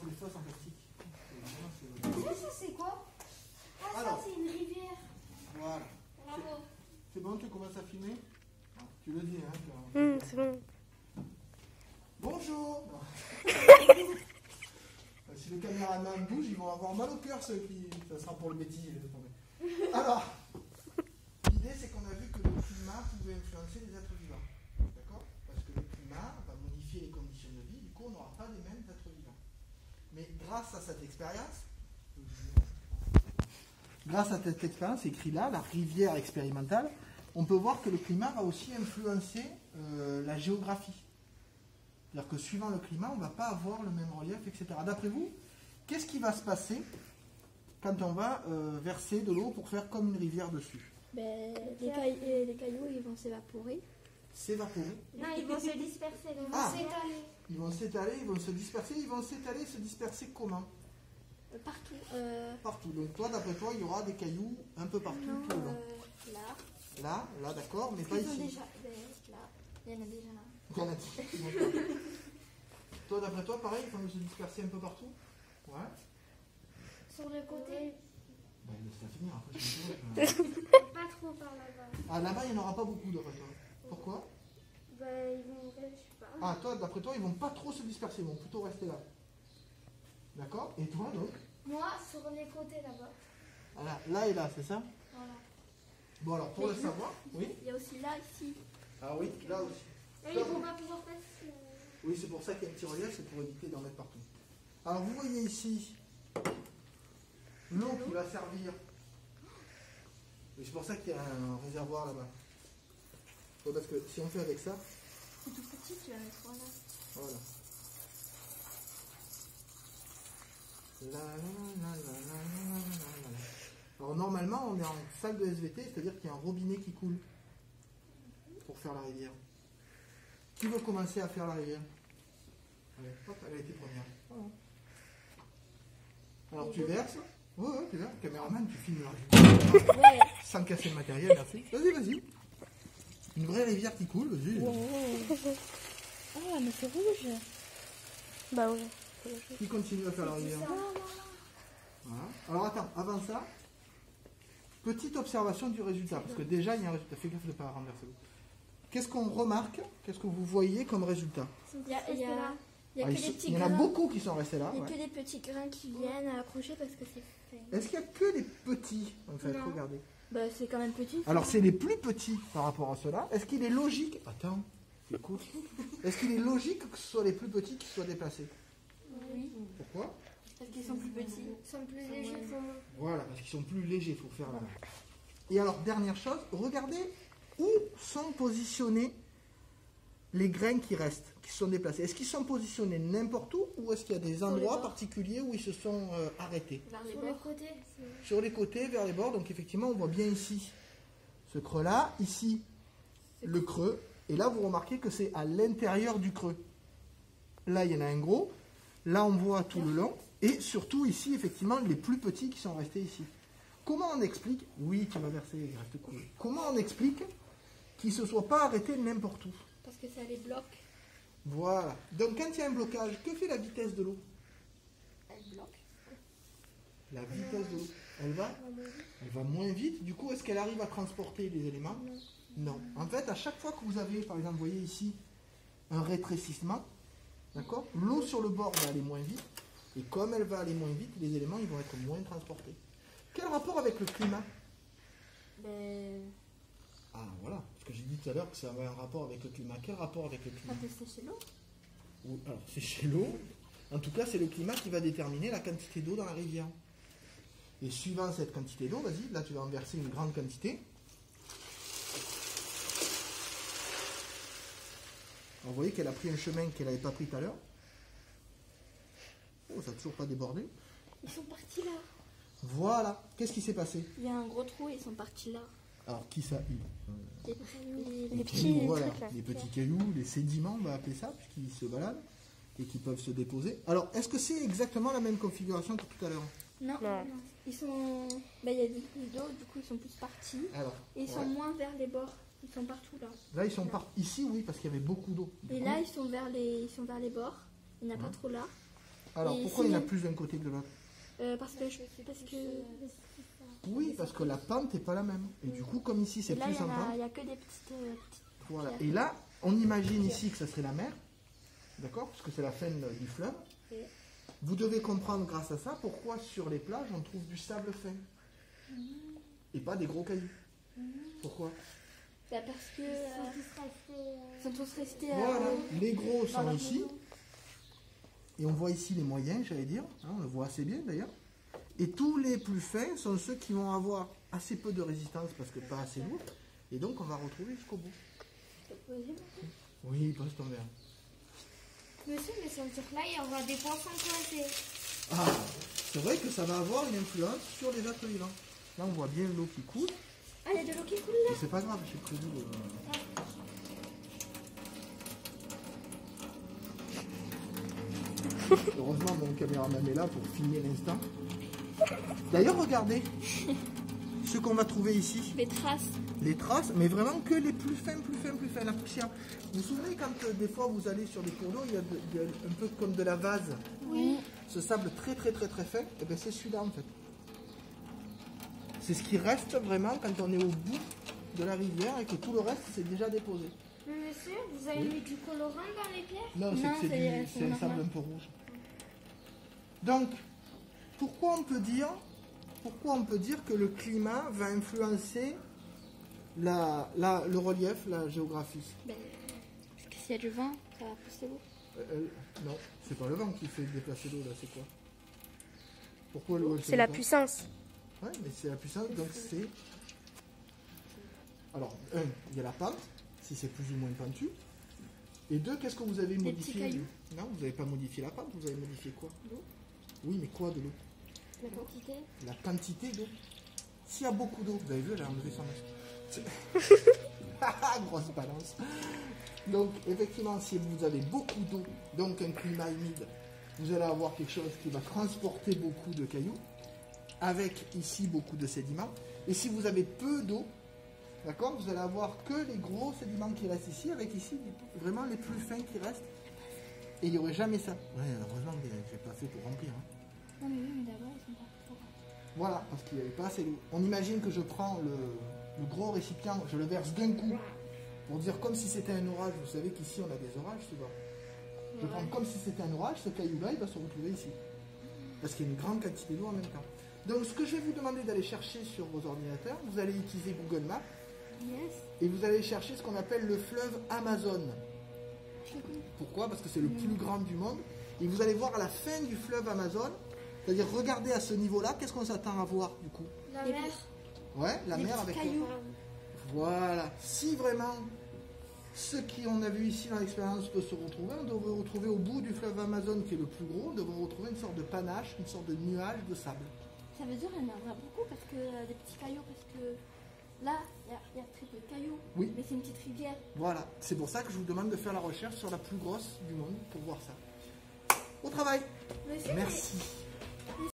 c'est des fosses en plastique. Ça c'est quoi? Ah, Alors. ça c'est une rivière. Voilà. Bravo. C'est bon, tu commences à filmer? Tu le dis, hein? C'est bon. Bonjour. Si le caméraman bouge, ils vont avoir mal au cœur, ceux qui... Ça sera pour le bêtisier. Alors, l'idée, c'est qu'on a vu que le climat pouvait influencer les êtres vivants. D'accord? Parce que le climat va modifier les conditions de vie, du coup, on n'aura pas les mêmes êtres vivants. Mais grâce à cette expérience, écrit là, la rivière expérimentale, on peut voir que le climat va aussi influencer la géographie. C'est-à-dire que suivant le climat, on ne va pas avoir le même relief, etc. D'après vous, qu'est-ce qui va se passer quand on va verser de l'eau pour faire comme une rivière dessus? Les cailloux ils vont s'évaporer. S'évaporer? Non, ils vont se disperser. Ils vont s'étaler. Ils vont s'étaler, ils vont se disperser. Ils vont s'étaler et se disperser comment? Partout. Partout. Donc toi, d'après toi, il y aura des cailloux un peu partout, tout le long. Là, d'accord, mais pas ici. Déjà, là, il y en a déjà là. Il y en a dit. Toi, d'après toi, pareil, ils vont se disperser un peu partout? Ouais. Sur le côté. Ben, laisse-la finir, après je Pas trop par là-bas. Ah, là-bas, il n'y en aura pas beaucoup, d'après toi. Pourquoi? Ils vont, je sais pas. Ah, toi, d'après toi, ils vont pas trop se disperser, ils vont plutôt rester là. D'accord? Et toi, donc? Moi, sur les côtés là-bas. Ah, là et là, c'est ça? Voilà. Bon, alors, pour le savoir, oui? Il y a aussi là, ici. Ah oui, là aussi. Et ils vont pas pouvoir passer. Oui, c'est pour ça qu'il y a un petit relief, c'est pour éviter d'en mettre partout. Alors, vous voyez ici l'eau qui va servir. Et c'est pour ça qu'il y a un réservoir là-bas. Parce que si on fait avec ça, C'est tout petit, tu vas mettre là. voilà. Alors normalement, on est en salle de SVT, c'est-à-dire qu'il y a un robinet qui coule pour faire la rivière. Qui veut commencer à faire la rivière? Allez, hop, elle a été première. Voilà. Alors tu verses. Ouais, tu verses. Caméraman, tu filmes la rivière. Ouais. Sans casser le matériel, merci. Vas-y. Une vraie rivière qui coule, vas-y. Ah, mais c'est rouge. Bah ouais. Qui continue à faire la rivière? Voilà. Alors attends, avant ça, petite observation du résultat, parce que déjà il y a un résultat. Fais gaffe de ne pas renverser l'eau. Qu'est-ce qu'on remarque? Qu'est-ce que vous voyez comme résultat? Il y a que des petits Il y en a grains. beaucoup qui sont restés là. Il n'y a Ouais. que des petits grains qui viennent accrocher parce que c'est fait. Est-ce qu'il n'y a que des petits en fait? Non. Regardez. Bah, c'est quand même petit. Alors c'est les plus petits par rapport à ceux-là. Est-ce qu'il est logique? Attends, écoute. Est-ce qu'il est logique que ce soit les plus petits qui soient déplacés? Oui. Pourquoi? Parce qu'ils sont plus petits. Ils sont plus légers. Voilà, parce qu'ils sont plus légers, il faut faire la. Et alors, dernière chose, regardez où sont positionnés les grains qui restent, qui sont déplacés. Est-ce qu'ils sont positionnés n'importe où ou est-ce qu'il y a des endroits particuliers où ils se sont arrêtés? Vers les Sur le bords. côté. Sur les côtés, vers les bords, donc effectivement, on voit bien ici ce creux-là, ici le creux, et là, vous remarquez que c'est à l'intérieur du creux. Là, il y en a un gros, là, on voit tout le long, et surtout ici, effectivement, les plus petits qui sont restés ici. Comment on explique, oui, tu vas verser, il reste cool. Comment on explique qu'ils ne se soient pas arrêtés n'importe où? Parce que ça les bloque. Voilà. Donc, quand il y a un blocage, que fait la vitesse de l'eau? Elle bloque. La vitesse de l'eau, elle va moins vite. Du coup, est-ce qu'elle arrive à transporter les éléments? Non. En fait, à chaque fois que vous avez, par exemple, vous voyez ici, un rétrécissement, d'accord? L'eau sur le bord va aller moins vite. Et comme elle va aller moins vite, les éléments ils vont être moins transportés. Quel rapport avec le climat? Ah, voilà. Parce que j'ai dit tout à l'heure que ça avait un rapport avec le climat. Quel rapport avec le climat? Ça fait sécher l'eau. Alors, c'est chez l'eau. En tout cas, c'est le climat qui va déterminer la quantité d'eau dans la rivière. Et suivant cette quantité d'eau, vas-y, là tu vas en verser une grande quantité. Alors, vous voyez qu'elle a pris un chemin qu'elle n'avait pas pris tout à l'heure. Oh, ça n'a toujours pas débordé. Ils sont partis là. Voilà. Qu'est-ce qui s'est passé? Il y a un gros trou et ils sont partis là. Alors, qui ça? Les Les petits voilà, trucs, là. les petits cailloux, les sédiments, on va appeler ça, puisqu'ils se baladent et qui peuvent se déposer. Alors, est-ce que c'est exactement la même configuration que tout à l'heure? Non. Non. Ils sont. Bah, il y a plus d'eau, du coup ils sont plus partis. Alors, Et ils sont moins vers les bords. Ils sont partout là. là, ils sont ici, oui, parce qu'il y avait beaucoup d'eau. Du Et coup, là ils sont vers les bords. Il n'y en a pas trop là. Alors, Et pourquoi il y en a sinon- plus d'un côté que de l'autre? Parce que Oui, parce que la pente n'est pas la même. Et du coup, comme ici, c'est là, plus il en pente. y a que des petites. Voilà. Et là, on imagine ici que ça serait la mer. D'accord? Parce que c'est la fin du fleuve. Oui. Vous devez comprendre grâce à ça pourquoi sur les plages on trouve du sable fin. Et pas des gros cailloux. Pourquoi? Bah, parce que. Ils sont tous restés. Voilà. Les gros dans sont leur ici. maison. Et on voit ici les moyens, j'allais dire. Hein, on le voit assez bien d'ailleurs. Et tous les plus fins sont ceux qui vont avoir assez peu de résistance parce que pas assez lourd. Et donc on va retrouver jusqu'au bout. Oui, passe ton verre. Monsieur, mais sur le truc-là, il y aura des poissons coincés. Ah, c'est vrai que ça va avoir une influence sur les accueillants. Là, on voit bien l'eau qui coule. Ah, il y a de l'eau qui coule là. Mais c'est pas grave, j'ai prévu de... Heureusement, mon caméraman est là pour filmer l'instant. D'ailleurs, regardez ce qu'on va trouver ici. Les traces. Les traces, mais vraiment que les plus fins, la poussière. Vous vous souvenez quand des fois vous allez sur des cours d'eau, il y a un peu comme de la vase. Oui. Ce sable très fin, et bien c'est celui-là en fait. C'est ce qui reste vraiment quand on est au bout de la rivière et que tout le reste s'est déjà déposé. Mais monsieur, vous avez mis du colorant dans les pierres? Non, c'est Non, que c'est un normal. sable un peu rouge. Donc, pourquoi on peut dire que le climat va influencer le relief, la géographie? Ben, parce que s'il y a du vent, ça va pousser l'eau. Non, c'est pas le vent qui fait déplacer l'eau là, c'est quoi? Pourquoi l'eau elle se C'est la déplace? puissance. Ouais, mais c'est la puissance, donc c'est... Alors, il y a la pente, si c'est plus ou moins pentu. Et deux, qu'est-ce que vous avez Des modifié? petits cailloux. Non, vous n'avez pas modifié la pente, vous avez modifié quoi? L'eau. Oui, mais quoi de l'eau? La quantité. La quantité d'eau. S'il y a beaucoup d'eau, vous avez vu, elle a enlevé son masque. Grosse balance. Donc, effectivement, si vous avez beaucoup d'eau, donc un climat humide, vous allez avoir quelque chose qui va transporter beaucoup de cailloux, avec ici beaucoup de sédiments. Et si vous avez peu d'eau, d'accord, vous allez avoir que les gros sédiments qui restent ici, avec ici vraiment les plus fins qui restent. Et il n'y aurait jamais ça. Ouais, heureusement que c'est pas fait pour remplir. Hein. Non, mais oui, mais d'abord, ils sont pas pour. Voilà, parce qu'il n'y avait pas assez d'eau. On imagine que je prends le gros récipient, je le verse d'un coup, pour dire comme si c'était un orage. Vous savez qu'ici on a des orages souvent. Je prends comme si c'était un orage, ce caillou-là, il va se retrouver ici. Parce qu'il y a une grande quantité d'eau en même temps. Donc ce que je vais vous demander d'aller chercher sur vos ordinateurs, vous allez utiliser Google Maps, Yes. et vous allez chercher ce qu'on appelle le fleuve Amazon. Je le connais. Pourquoi? Parce que c'est le plus grand du monde. Et vous allez voir à la fin du fleuve Amazon, c'est-à-dire regardez à ce niveau-là, qu'est-ce qu'on s'attend à voir du coup? La Les mer. Ouais, la Les mer petits avec cailloux. Voilà. Si vraiment ce qu'on a vu ici dans l'expérience peut se retrouver, on devrait retrouver au bout du fleuve Amazon qui est le plus gros, on devrait retrouver une sorte de panache, une sorte de nuage de sable. Ça veut dire qu'il y en aura beaucoup parce que des petits cailloux, parce que là, il y a très peu de cailloux. Oui. Mais c'est une petite rivière. Voilà. C'est pour ça que je vous demande de faire la recherche sur la plus grosse du monde pour voir ça. Au travail. Monsieur, Merci.